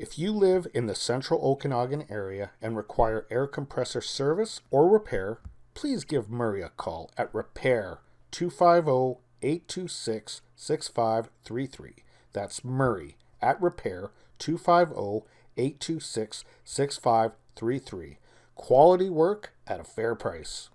If you live in the central Okanagan area and require air compressor service or repair, please give Murray a call at Repair 250-826-6533. That's Murray at Repair 250-826-6533. Quality work at a fair price.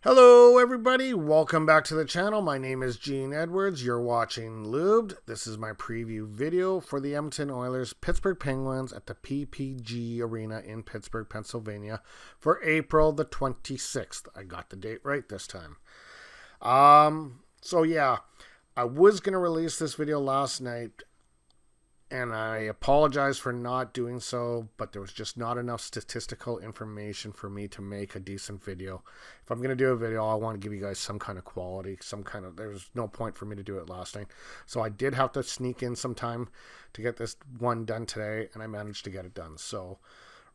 Hello everybody, welcome back to the channel. My name is Gene Edwards. You're watching Lubed. This is my preview video for the Edmonton Oilers Pittsburgh Penguins at the PPG Arena in Pittsburgh, Pennsylvania for April the 26th. I got the date right this time. So yeah, I was going to release this video last night and I apologize for not doing so, but there was just not enough statistical information for me to make a decent video. If I'm going to do a video, I want to give you guys some kind of quality, there's no point for me to do it last night. So I did have to sneak in some time to get this one done today, and I managed to get it done. So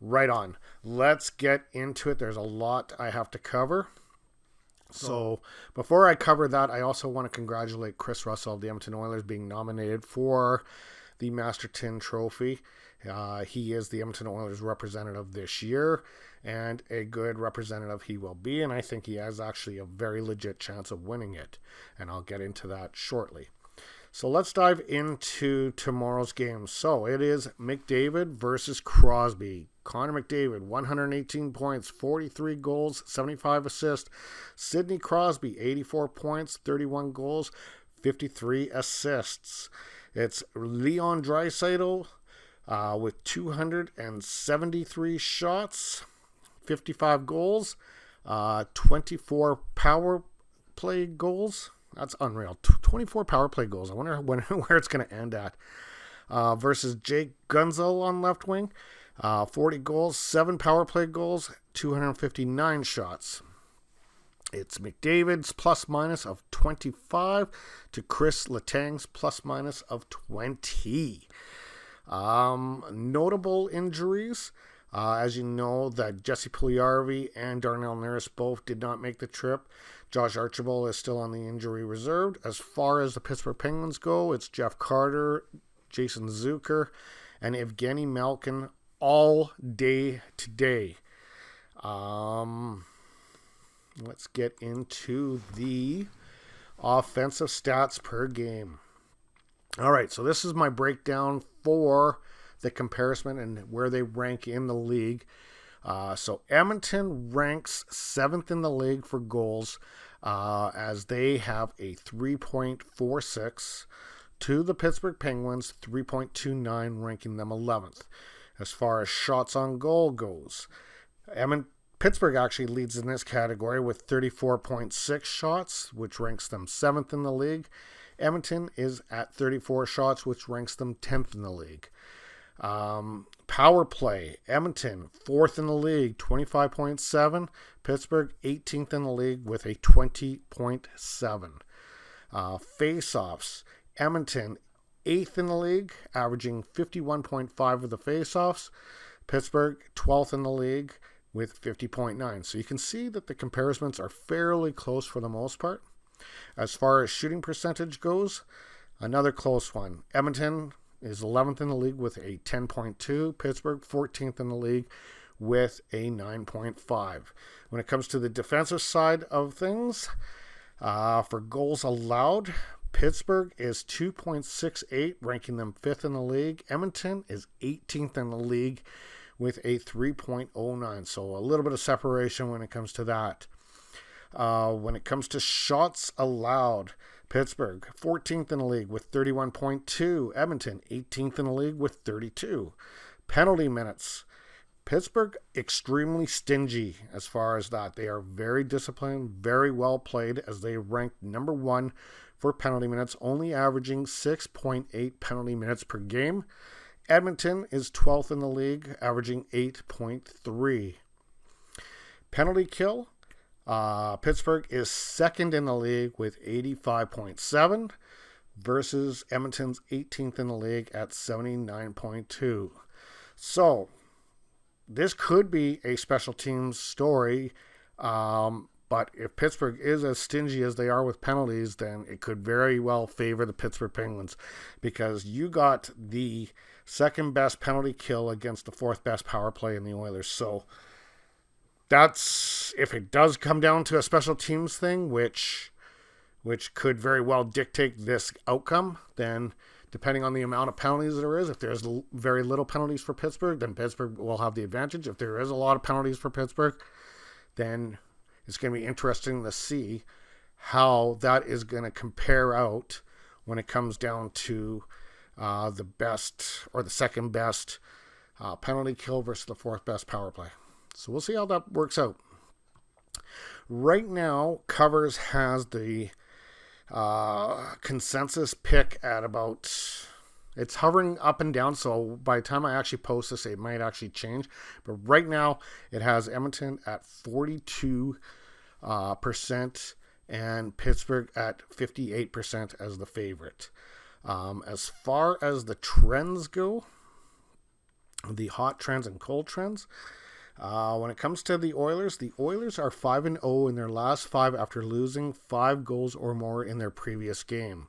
right on. Let's get into it. There's a lot I have to cover. So before I cover that, I also want to congratulate Chris Russell of the Edmonton Oilers being nominated for the Masterton Trophy. He is the Edmonton Oilers representative this year, and a good representative he will be, and I think he has actually a very legit chance of winning it, and I'll get into that shortly. So let's dive into tomorrow's game. So it is McDavid versus Crosby. Connor McDavid, 118 points, 43 goals, 75 assists. Sidney Crosby, 84 points, 31 goals, 53 assists. It's Leon Draisaitl with 273 shots, 55 goals, 24 power play goals. That's unreal. 24 power play goals. I wonder where it's going to end at. Versus Jake Gunzel on left wing. 40 goals, 7 power play goals, 259 shots. It's McDavid's plus minus of 25 to Chris Letang's plus minus of 20. Notable injuries. As you know, that Jesse Puljujarvi and Darnell Nurse both did not make the trip. Josh Archibald is still on the injury reserved. As far as the Pittsburgh Penguins go, it's Jeff Carter, Jason Zucker, and Evgeny Malkin all day today. Let's get into the offensive stats per game. All right, so this is my breakdown for the comparison and where they rank in the league. So Edmonton ranks 7th in the league for goals as they have a 3.46 to the Pittsburgh Penguins, 3.29, ranking them 11th. As far as shots on goal goes, Pittsburgh actually leads in this category with 34.6 shots, which ranks them 7th in the league. Edmonton is at 34 shots, which ranks them 10th in the league. Power play, Edmonton 4th in the league, 25.7. Pittsburgh 18th in the league with a 20.7. Face-offs, Edmonton 8th in the league, averaging 51.5 of the face-offs. Pittsburgh 12th in the league with 50.9. So you can see that the comparisons are fairly close for the most part. As far as shooting percentage goes, another close one. Edmonton is 11th in the league with a 10.2. Pittsburgh 14th in the league with a 9.5. When it comes to the defensive side of things, for goals allowed, Pittsburgh is 2.68, ranking them 5th in the league. Edmonton is 18th in the league with a 3.09. So a little bit of separation when it comes to that. When it comes to shots allowed, Pittsburgh 14th in the league with 31.2. Edmonton 18th in the league with 32. Penalty minutes, Pittsburgh extremely stingy as far as that. They are very disciplined, very well played, as they ranked number 1 for penalty minutes, only averaging 6.8 penalty minutes per game. Edmonton is 12th in the league, averaging 8.3. Penalty kill, Pittsburgh is second in the league with 85.7 versus Edmonton's 18th in the league at 79.2. So, this could be a special teams story, but if Pittsburgh is as stingy as they are with penalties, then it could very well favor the Pittsburgh Penguins, because you got the second best penalty kill against the fourth best power play in the Oilers. So that's, if it does come down to a special teams thing, which could very well dictate this outcome, then depending on the amount of penalties there is, if there's very little penalties for Pittsburgh, then Pittsburgh will have the advantage. If there is a lot of penalties for Pittsburgh, then it's going to be interesting to see how that is going to compare out when it comes down to the best or the second best penalty kill versus the fourth best power play. So we'll see how that works out. Right now, Covers has the consensus pick at about, it's hovering up and down, so by the time I actually post this, it might actually change. But right now, it has Edmonton at 42% and Pittsburgh at 58% as the favorite. As far as the trends go, the hot trends and cold trends, when it comes to the Oilers are 5-0 in their last 5 after losing 5 goals or more in their previous game.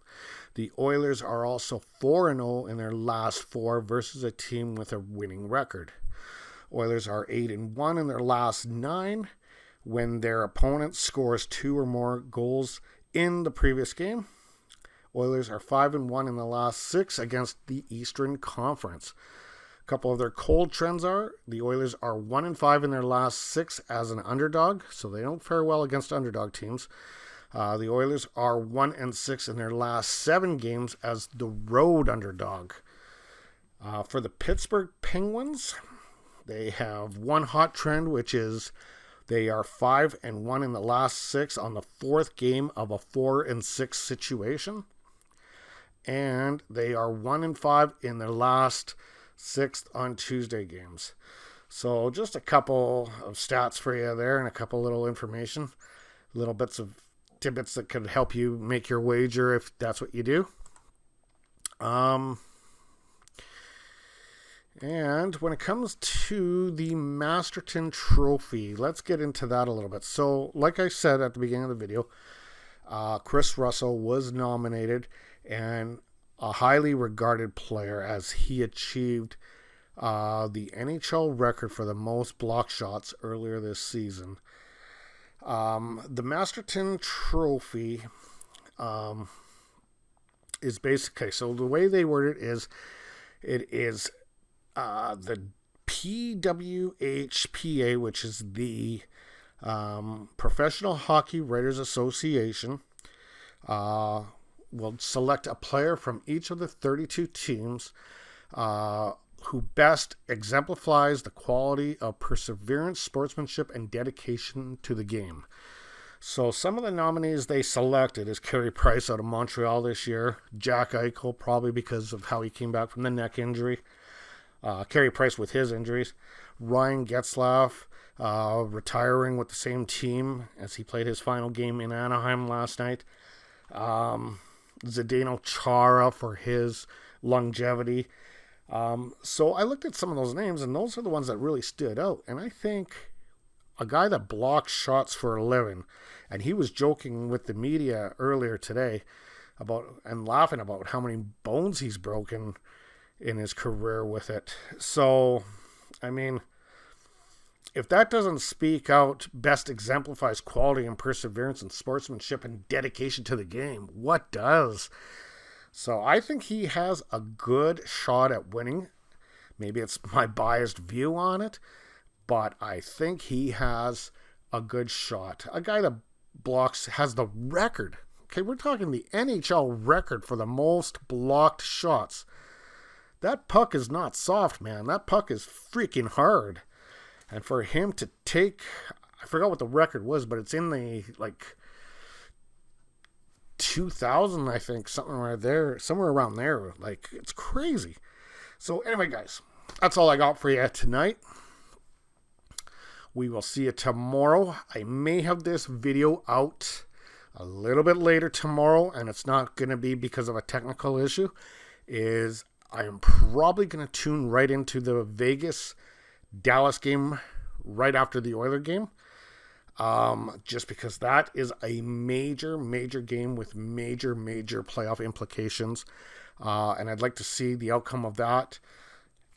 The Oilers are also 4-0 in their last 4 versus a team with a winning record. Oilers are 8-1 in their last 9 when their opponent scores 2 or more goals in the previous game. Oilers are 5-1 in the last 6 against the Eastern Conference. A couple of their cold trends are the Oilers are 1-5 in their last 6 as an underdog, so they don't fare well against underdog teams. The Oilers are 1-6 in their last 7 games as the road underdog. For the Pittsburgh Penguins, they have one hot trend, which is they are 5-1 in the last 6 on the 4th game of a 4-6 situation. And they are 1-5 in their last 6th on Tuesday games. So just a couple of stats for you there and a couple little information, little bits of tidbits that could help you make your wager if that's what you do. And when it comes to the Masterton Trophy, let's get into that a little bit. So like I said at the beginning of the video, Chris Russell was nominated and a highly regarded player as he achieved the NHL record for the most block shots earlier this season. The Masterton Trophy is basically, so the way they word it is the PWHPA, which is the Professional Hockey Writers Association, will select a player from each of the 32 teams who best exemplifies the quality of perseverance, sportsmanship, and dedication to the game. So some of the nominees they selected is Carey Price out of Montreal this year, Jack Eichel, probably because of how he came back from the neck injury, Carey Price with his injuries, Ryan Getzlaf retiring with the same team as he played his final game in Anaheim last night, Zdeno Chara for his longevity. So I looked at some of those names, and those are the ones that really stood out. And I think a guy that blocks shots for a living, and he was joking with the media earlier today about and laughing about how many bones he's broken in his career with it. So, I mean, if that doesn't speak out, best exemplifies quality and perseverance and sportsmanship and dedication to the game, what does? So I think he has a good shot at winning. Maybe it's my biased view on it, but I think he has a good shot. A guy that blocks has the record. Okay, we're talking the NHL record for the most blocked shots. That puck is not soft, man. That puck is freaking hard. And for him to take, I forgot what the record was, but it's in the, like, 2,000, I think, something right there, somewhere around there. Like, it's crazy. So anyway, guys, that's all I got for you tonight. We will see you tomorrow. I may have this video out a little bit later tomorrow, and it's not going to be because of a technical issue. I am probably going to tune right into the Vegas-Dallas game right after the Oilers game. Just because that is a major game with major playoff implications. And I'd like to see the outcome of that.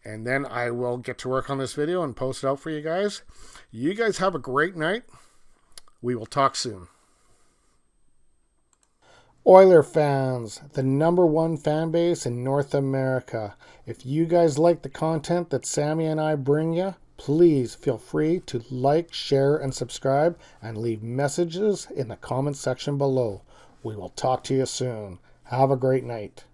And then I will get to work on this video and post it out for you guys. You guys have a great night. We will talk soon. Oiler fans, the #1 fan base in North America. If you guys like the content that Sammy and I bring you, please feel free to like, share, and subscribe, and leave messages in the comment section below. We will talk to you soon. Have a great night.